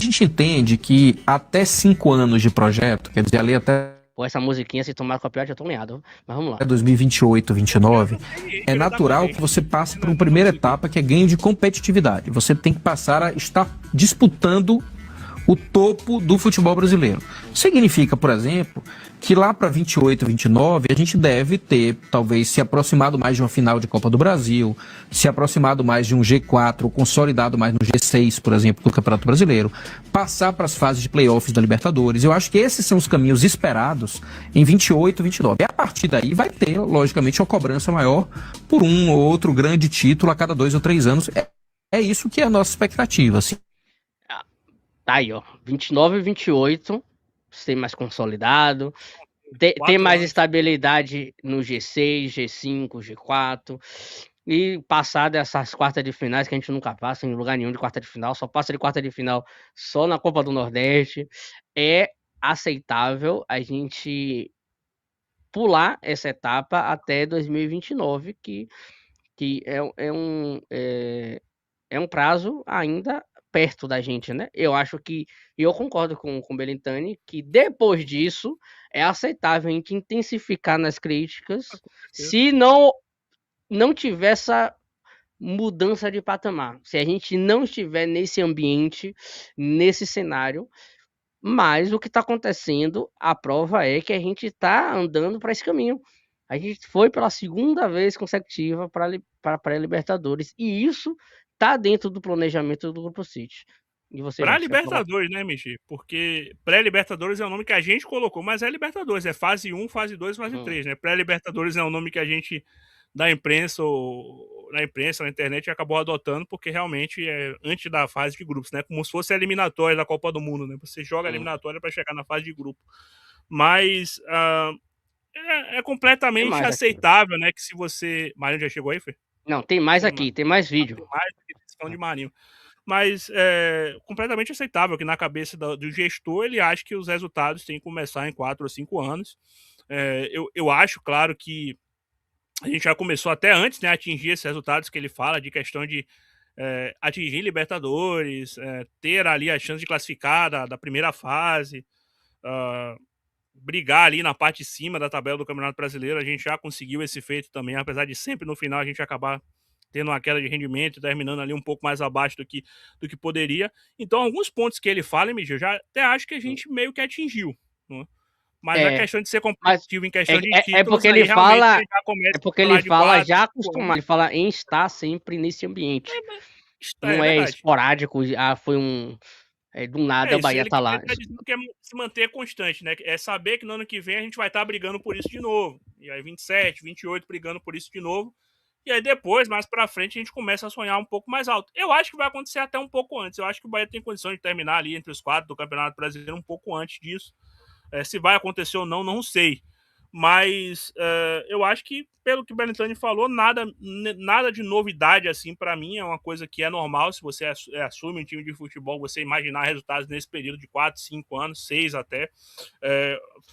A gente entende que até 5 anos de projeto, quer dizer, ali até Pô, essa musiquinha, se tomar copyright, eu tô lenhado. Mas vamos lá. 2028, Eu 29, não sei é natural que exatamente. você passe por uma Nessa primeira música. etapa que é ganho de competitividade. Você tem que passar a estar disputando o topo do futebol brasileiro. Significa, por exemplo, que lá para 28, 29, a gente deve ter, talvez, se aproximado mais de uma final de Copa do Brasil, se aproximado mais de um G4, consolidado mais no G6, por exemplo, do Campeonato Brasileiro, passar para as fases de playoffs da Libertadores. Eu acho que esses são os caminhos esperados em 28, 29. E a partir daí vai ter, logicamente, uma cobrança maior por um ou outro grande título a cada 2 ou 3 anos. É isso que é a nossa expectativa, assim. Ah, tá aí, ó. 29 e 28, ser mais consolidado. Ter Quatro mais anos. estabilidade no G6, G5, G4. E passar dessas quartas de finais que a gente nunca passa em lugar nenhum de quarta de final, só passa de quarta de final só na Copa do Nordeste. É aceitável a gente pular essa etapa até 2029, que é um prazo ainda perto da gente, né? Eu acho que, e eu concordo com o Belintani, que depois disso é aceitável a gente intensificar nas críticas se não tiver essa mudança de patamar, se a gente não estiver nesse ambiente, nesse cenário, mas o que está acontecendo, a prova é que a gente está andando para esse caminho. A gente foi pela segunda vez consecutiva para a pré-Libertadores. E isso está dentro do planejamento do Grupo City. E você, Pra Jefferson, quer falar? Libertadores, né, Michi? Porque pré-Libertadores é o nome que a gente colocou, mas é Libertadores, é fase 1, fase 2, fase Uhum. 3, né? Pré-Libertadores é o nome que a gente, da imprensa, ou na imprensa, na internet, acabou adotando, porque realmente é antes da fase de grupos, né? Como se fosse a eliminatória da Copa do Mundo, né? Você joga a Uhum. eliminatória para chegar na fase de grupo. Mas é Tem completamente mais aqui. aceitável, né? Que se você. Marinho já chegou aí, Fê? Não, tem mais aqui, tem mais vídeo. Tem mais do que questão de Marinho. Mas é completamente aceitável que na cabeça do gestor ele acha que os resultados têm que começar em 4 ou 5 anos. Eu acho, claro, que a gente já começou até antes, né, a atingir esses resultados que ele fala, de questão de atingir Libertadores, ter ali a chance de classificar da primeira fase, ah, brigar ali na parte de cima da tabela do Campeonato Brasileiro. A gente já conseguiu esse feito também, apesar de sempre no final a gente acabar tendo uma queda de rendimento, terminando ali um pouco mais abaixo do que poderia. Então, alguns pontos que ele fala, MG, eu já até acho que a gente meio que atingiu, né? Mas a É, questão de ser mas competitivo em é, questão de é, é títulos, porque aí ele realmente fala. ele já É começa porque a ele falar de fala 4, já 5 anos. acostumado. Ele fala em estar sempre nesse ambiente. É Não é verdade. esporádico. Ah, foi um. Do nada É a isso, Bahia ele, tá lá. ele tá dizendo que é se manter constante, né? É saber que no ano que vem a gente vai estar brigando por isso de novo. E aí 27, 28 brigando por isso de novo. E aí depois, mais pra frente, a gente começa a sonhar um pouco mais alto. Eu acho que vai acontecer até um pouco antes. Eu acho que o Bahia tem condição de terminar ali entre os 4 do Campeonato Brasileiro um pouco antes disso. Se vai acontecer ou não, não sei. Mas eu acho que, pelo que o Belintani falou, nada de novidade assim para mim. É uma coisa que é normal se você assume um time de futebol, você imaginar resultados nesse período de 4, 5 anos, 6 até.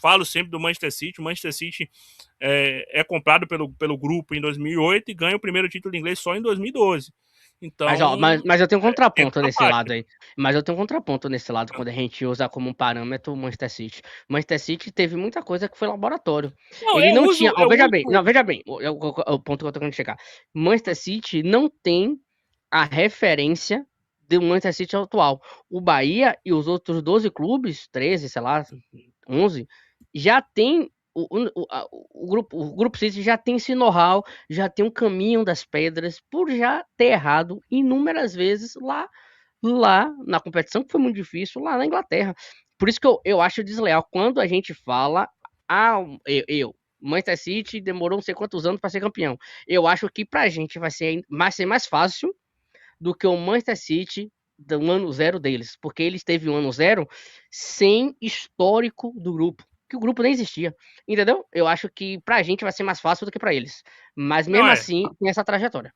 Falo sempre do Manchester City. O Manchester City é comprado pelo grupo em 2008 e ganha o primeiro título inglês só em 2012. Mas, ó, Então, mas eu tenho um é contraponto nesse lado capaz. aí. Mas eu tenho um contraponto nesse lado quando a gente usa como um parâmetro o Manchester City. O Manchester City teve muita coisa que foi laboratório. Não, Ele eu não tinha. uso, Ó, eu veja bem, uso. não, veja bem, o ponto que eu tô querendo chegar. Manchester City não tem a referência do Manchester City atual. O Bahia e os outros 12 clubes, 13, sei lá, 11, já tem. O grupo City já tem esse know-how, já tem um caminho das pedras, por já ter errado inúmeras vezes lá na competição, que foi muito difícil, lá na Inglaterra. Por isso que eu acho desleal quando a gente fala, Manchester City demorou não sei quantos anos para ser campeão. Eu acho que pra gente ser mais fácil do que o Manchester City do ano zero deles, porque eles teve um ano zero sem histórico do grupo, que o grupo nem existia, entendeu? Eu acho que pra gente vai ser mais fácil do que pra eles, mas Não mesmo é. assim tem essa trajetória.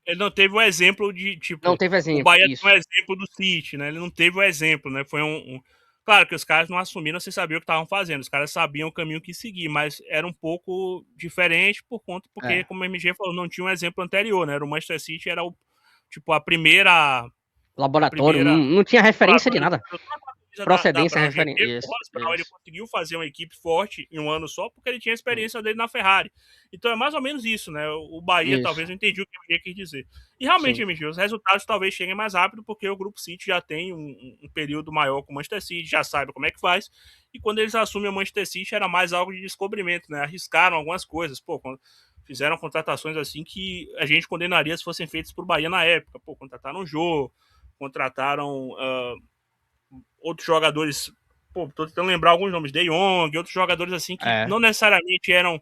Ele não teve o exemplo de, Não tipo, teve o exemplo, Bahia tem isso. um exemplo do City, né? Ele não teve o exemplo, né? Foi Claro que os caras não assumiram sem saber o que estavam fazendo. Os caras sabiam o caminho que seguir, mas era um pouco diferente porque, É. como o MG falou, não tinha um exemplo anterior, né? Era o Manchester City, era tipo, a primeira. Laboratório, não tinha referência de nada. Da Procedência, Brown GP, referência. o Ross Brown ele conseguiu fazer uma equipe forte em um ano só porque ele tinha a experiência dele na Ferrari. Então é mais ou menos isso, né? O Bahia Isso. talvez não entendi o que o quis dizer. E realmente, MG, os resultados talvez cheguem mais rápido porque o Grupo City já tem um período maior com o Manchester City, já sabe como é que faz. E quando eles assumem o Manchester City era mais algo de descobrimento, né? Arriscaram algumas coisas. Pô, fizeram contratações assim que a gente condenaria se fossem feitas por Bahia na época. Pô, contrataram o Jô, contrataram outros jogadores. Pô, tô tentando lembrar alguns nomes, De Jong, outros jogadores assim que não necessariamente eram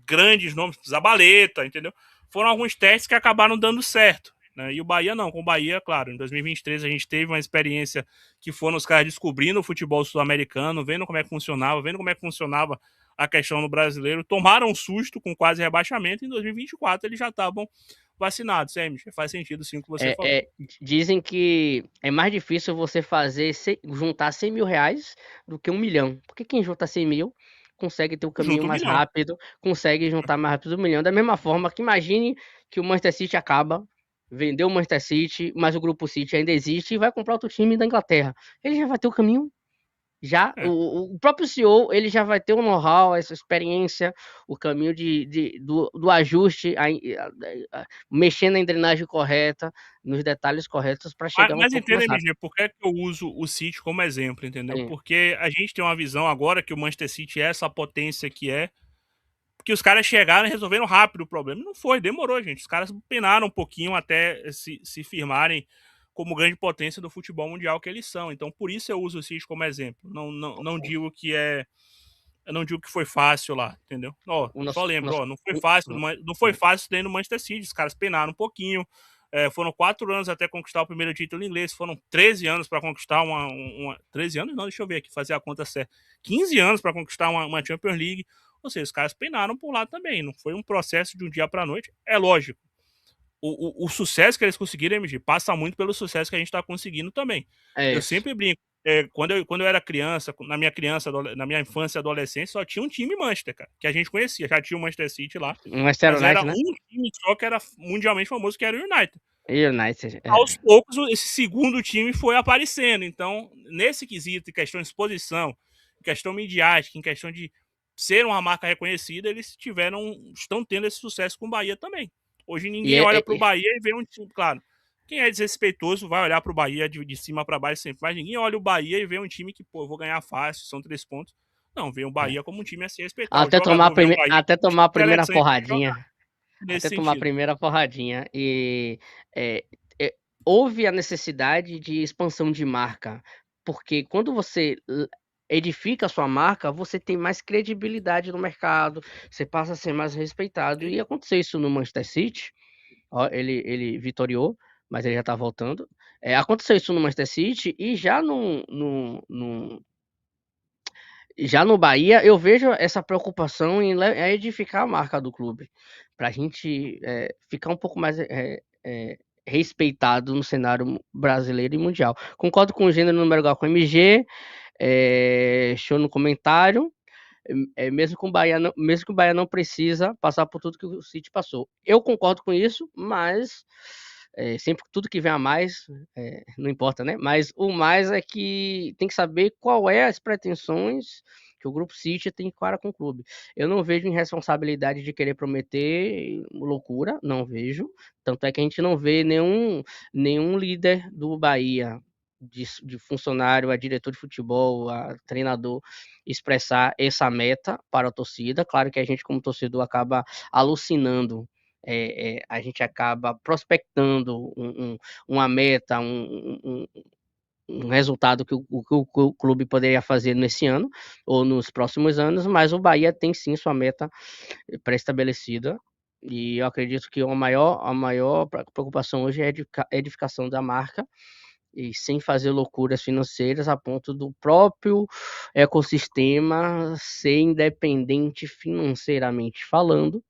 grandes nomes, Zabaleta, entendeu? Foram alguns testes que acabaram dando certo, né? E o Bahia não, com o Bahia, claro, em 2023 a gente teve uma experiência que foram os caras descobrindo o futebol sul-americano, vendo como é que funcionava a questão no brasileiro, tomaram um susto com quase rebaixamento, e em 2024 eles já estavam vacinados, faz sentido sim o que você falou. Dizem que é mais difícil você juntar 100 mil reais do que 1 milhão, porque quem junta 100 mil consegue ter o caminho mais rápido, consegue juntar mais rápido 1 milhão, da mesma forma que imagine que o Manchester City acaba, vendeu o Manchester City, mas o Grupo City ainda existe e vai comprar outro time da Inglaterra, ele já vai ter o caminho. O próprio CEO ele já vai ter o know-how, essa experiência, o caminho do ajuste, mexendo na engrenagem correta, nos detalhes corretos para chegar mas um pouco mais rápido. MG, por que eu uso o City como exemplo, entendeu? Porque a gente tem uma visão agora que o Manchester City é essa potência que é, porque os caras chegaram e resolveram rápido o problema. Não foi, demorou, gente. Os caras penaram um pouquinho até se firmarem como grande potência do futebol mundial que eles são. Então, por isso eu uso o City como exemplo. Não digo que eu não digo que foi fácil lá, entendeu? Só lembro, não foi fácil dentro do Manchester City. Os caras penaram um pouquinho. Foram 4 anos até conquistar o primeiro título inglês. Foram 13 anos para conquistar 13 anos? Não, deixa eu ver aqui, fazer a conta certa. 15 anos para conquistar uma Champions League. Ou seja, os caras penaram por lá também. Não foi um processo de um dia para a noite. É lógico. O sucesso que eles conseguiram, MG, passa muito pelo sucesso que a gente está conseguindo também. Eu sempre brinco. Quando eu era criança, na minha infância e adolescência, só tinha um time Manchester, cara, que a gente conhecia. Já tinha o Manchester City lá. Mas era um time só que era mundialmente famoso, que era o United. Aos poucos, esse segundo time foi aparecendo. Então, nesse quesito, em questão de exposição, em questão midiática, em questão de ser uma marca reconhecida, eles estão tendo esse sucesso com o Bahia também. Hoje ninguém olha pro Bahia e vê um time, claro. Quem é desrespeitoso vai olhar pro Bahia de cima para baixo sempre, mas ninguém olha o Bahia e vê um time que, pô, eu vou ganhar fácil, são 3 pontos. Não, vê o Bahia como um time a se respeitar. Até tomar a primeira porradinha. E houve a necessidade de expansão de marca, porque quando você edifica a sua marca, você tem mais credibilidade no mercado, você passa a ser mais respeitado. E aconteceu isso no Manchester City. Ele vitoriou, mas ele já tá voltando. Aconteceu isso no Manchester City e já no Bahia eu vejo essa preocupação em edificar a marca do clube, pra gente ficar um pouco mais respeitado no cenário brasileiro e mundial. Concordo com o gênero número igual com o MG, show no comentário. Mesmo que o Bahia não precisa passar por tudo que o City passou. Eu concordo com isso, mas sempre tudo que vem a mais, não importa, né? Mas o mais é que tem que saber qual é as pretensões que o Grupo City tem para com o clube. Eu não vejo irresponsabilidade de querer prometer loucura, não vejo. Tanto é que a gente não vê nenhum líder do Bahia, de funcionário, a diretor de futebol, a treinador, expressar essa meta para a torcida. Claro que a gente, como torcedor, acaba alucinando, a gente acaba prospectando uma meta, um resultado que o clube poderia fazer nesse ano ou nos próximos anos, mas o Bahia tem sim sua meta pré-estabelecida. E eu acredito que a maior preocupação hoje é a edificação da marca, e sem fazer loucuras financeiras a ponto do próprio ecossistema ser independente financeiramente falando,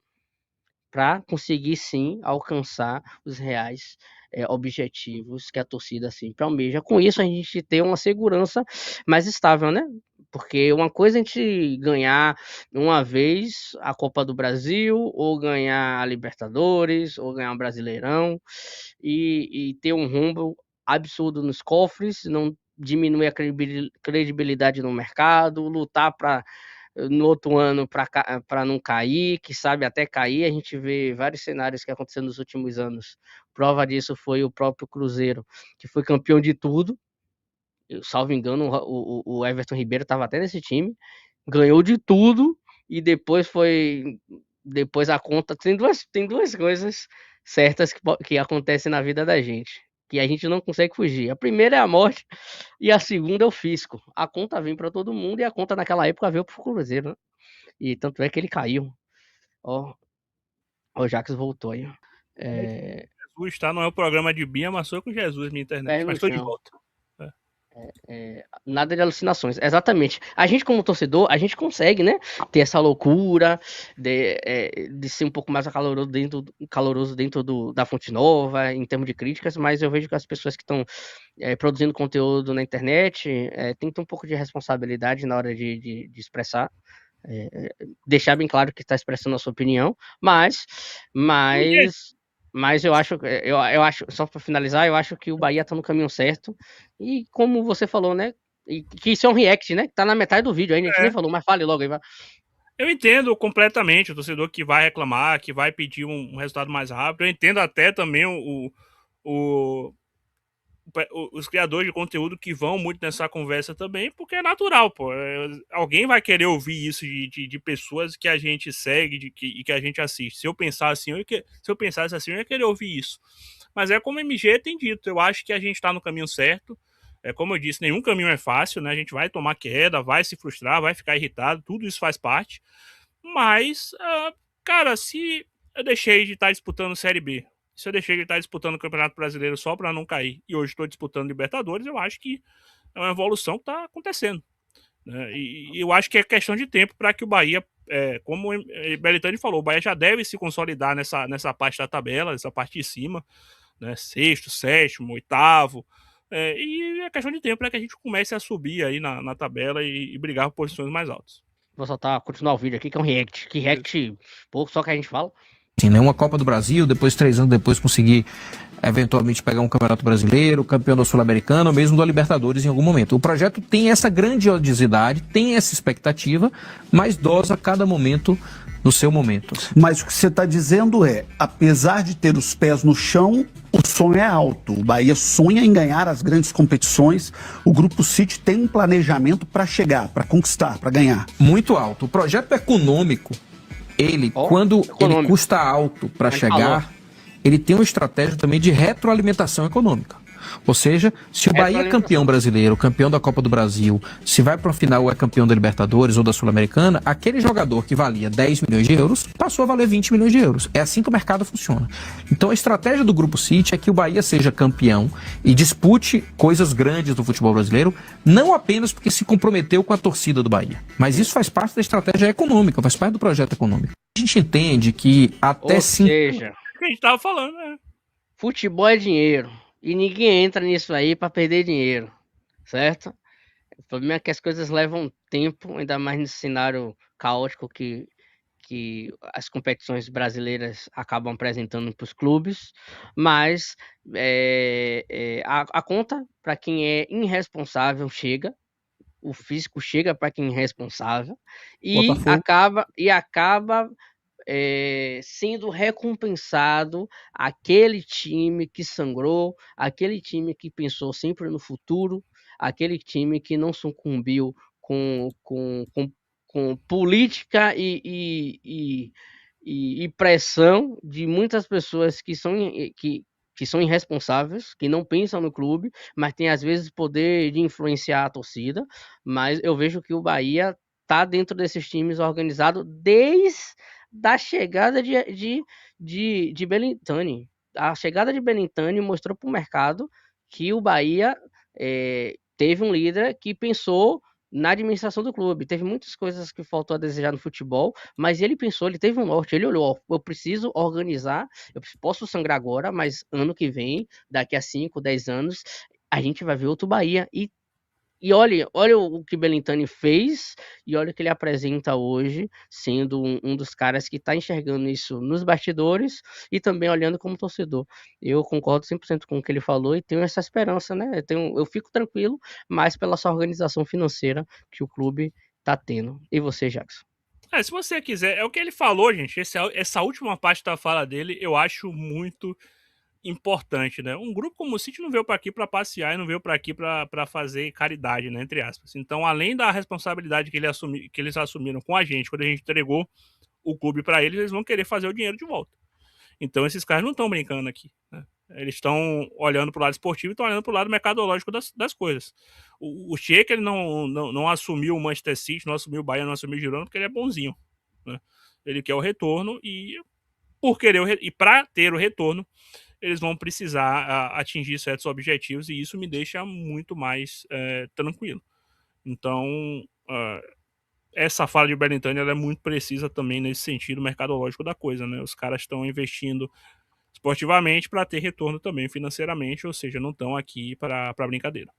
para conseguir sim alcançar os reais objetivos que a torcida sempre almeja. Com isso a gente tem uma segurança mais estável, né? Porque uma coisa é a gente ganhar uma vez a Copa do Brasil, ou ganhar a Libertadores, ou ganhar o Brasileirão, e ter um rombo absurdo nos cofres, não diminuir a credibilidade no mercado, lutar para no outro ano para não cair, que sabe até cair. A gente vê vários cenários que aconteceram nos últimos anos. Prova disso foi o próprio Cruzeiro, que foi campeão de tudo. Eu, salvo engano, o Everton Ribeiro estava até nesse time, ganhou de tudo e depois a conta tem duas coisas certas que acontecem na vida da gente, que a gente não consegue fugir. A primeira é a morte e a segunda é o fisco. A conta vem para todo mundo e a conta naquela época veio pro Cruzeiro, né? E tanto é que ele caiu. Ó, o Jax voltou aí. Jesus, tá? Não é o programa de Bia, mas sou com Jesus, minha internet. Mas tô de volta. Nada de alucinações, exatamente. A gente, como torcedor, a gente consegue, né, ter essa loucura de ser um pouco mais caloroso dentro da Fonte Nova, em termos de críticas, mas eu vejo que as pessoas que estão produzindo conteúdo na internet têm que ter um pouco de responsabilidade na hora de expressar. Deixar bem claro que está expressando a sua opinião, mas eu acho, só para finalizar, eu acho que o Bahia está no caminho certo. E como você falou, né? E que isso é um react, né? Que tá na metade do vídeo ainda, a gente nem falou, mas fale logo aí, vai. Eu entendo completamente o torcedor que vai reclamar, que vai pedir um resultado mais rápido. Eu entendo até também os criadores de conteúdo que vão muito nessa conversa também, porque é natural, pô. Alguém vai querer ouvir isso de pessoas que a gente segue e que a gente assiste. Se eu pensasse assim, eu ia querer ouvir isso. Mas é como o MG tem dito, eu acho que a gente tá no caminho certo. Como eu disse, nenhum caminho é fácil, né? A gente vai tomar queda, vai se frustrar, vai ficar irritado, tudo isso faz parte. Mas, cara, se eu deixei de estar disputando Série B, se eu deixei de estar disputando o Campeonato Brasileiro só para não cair, e hoje estou disputando Libertadores, eu acho que é uma evolução que está acontecendo. Né? E eu acho que é questão de tempo para que o Bahia, como o Belitani falou, o Bahia já deve se consolidar nessa parte da tabela, nessa parte de cima, né? Sexto, sétimo, oitavo. E é questão de tempo para que a gente comece a subir aí na tabela e brigar por posições mais altas. Vou continuar o vídeo aqui, que é um react. Que react, pouco só que a gente fala. Sim, né? Uma Copa do Brasil, depois 3 anos depois conseguir eventualmente pegar um Campeonato Brasileiro, campeão da Sul-Americana, ou mesmo da Libertadores em algum momento. O projeto tem essa grandiosidade, tem essa expectativa, mas dosa a cada momento no seu momento. Mas o que você está dizendo é, apesar de ter os pés no chão, o sonho é alto. O Bahia sonha em ganhar as grandes competições. O Grupo City tem um planejamento para chegar, para conquistar, para ganhar. Muito alto. O projeto econômico, quando ele custa alto para chegar, ele tem uma estratégia também de retroalimentação econômica. Ou seja, se o Bahia é campeão brasileiro, campeão da Copa do Brasil, se vai para o final ou é campeão da Libertadores ou da Sul-Americana, aquele jogador que valia 10 milhões de euros passou a valer 20 milhões de euros. É assim que o mercado funciona. Então a estratégia do Grupo City é que o Bahia seja campeão e dispute coisas grandes do futebol brasileiro, não apenas porque se comprometeu com a torcida do Bahia, mas isso faz parte da estratégia econômica, faz parte do projeto econômico. A gente entende que até Ou seja, o que a gente estava falando, né? Futebol é dinheiro. E ninguém entra nisso aí para perder dinheiro, certo? O problema é que as coisas levam tempo, ainda mais nesse cenário caótico que as competições brasileiras acabam apresentando para os clubes, mas a conta para quem é irresponsável chega, o físico chega para quem é irresponsável e acaba sendo recompensado aquele time que sangrou, aquele time que pensou sempre no futuro, aquele time que não sucumbiu com política e pressão de muitas pessoas que são irresponsáveis, que não pensam no clube, mas tem às vezes poder de influenciar a torcida. Mas eu vejo que o Bahia está dentro desses times organizados desde da chegada de Belintani. A chegada de Belintani mostrou para o mercado que o Bahia teve um líder que pensou na administração do clube. Teve muitas coisas que faltou a desejar no futebol, mas ele pensou, ele teve um norte, ele olhou, eu preciso organizar, eu posso sangrar agora, mas ano que vem, daqui a 5, 10 anos, a gente vai ver outro Bahia. E E olha o que Belintani fez e olha o que ele apresenta hoje, sendo um dos caras que está enxergando isso nos bastidores e também olhando como torcedor. Eu concordo 100% com o que ele falou e tenho essa esperança, né? Eu fico tranquilo, mais pela sua organização financeira que o clube está tendo. E você, Jackson? Se você quiser, é o que ele falou, gente. Essa última parte da fala dele eu acho muito importante, né? Um grupo como o City não veio para aqui para passear e não veio para aqui para fazer caridade, né? Entre aspas. Então, além da responsabilidade que eles assumiram com a gente, quando a gente entregou o clube para eles vão querer fazer o dinheiro de volta. Então, esses caras não estão brincando aqui, né? Eles estão olhando para o lado esportivo e estão olhando para o lado mercadológico das coisas. O Sheik, ele não assumiu o Manchester City, não assumiu o Bahia, não assumiu o Girona, porque ele é bonzinho, né? Ele quer o retorno e para ter o retorno, eles vão precisar atingir certos objetivos e isso me deixa muito mais tranquilo. Então, essa fala de Belintani ela é muito precisa também nesse sentido mercadológico da coisa, né? Os caras estão investindo esportivamente para ter retorno também financeiramente, ou seja, não estão aqui para brincadeira.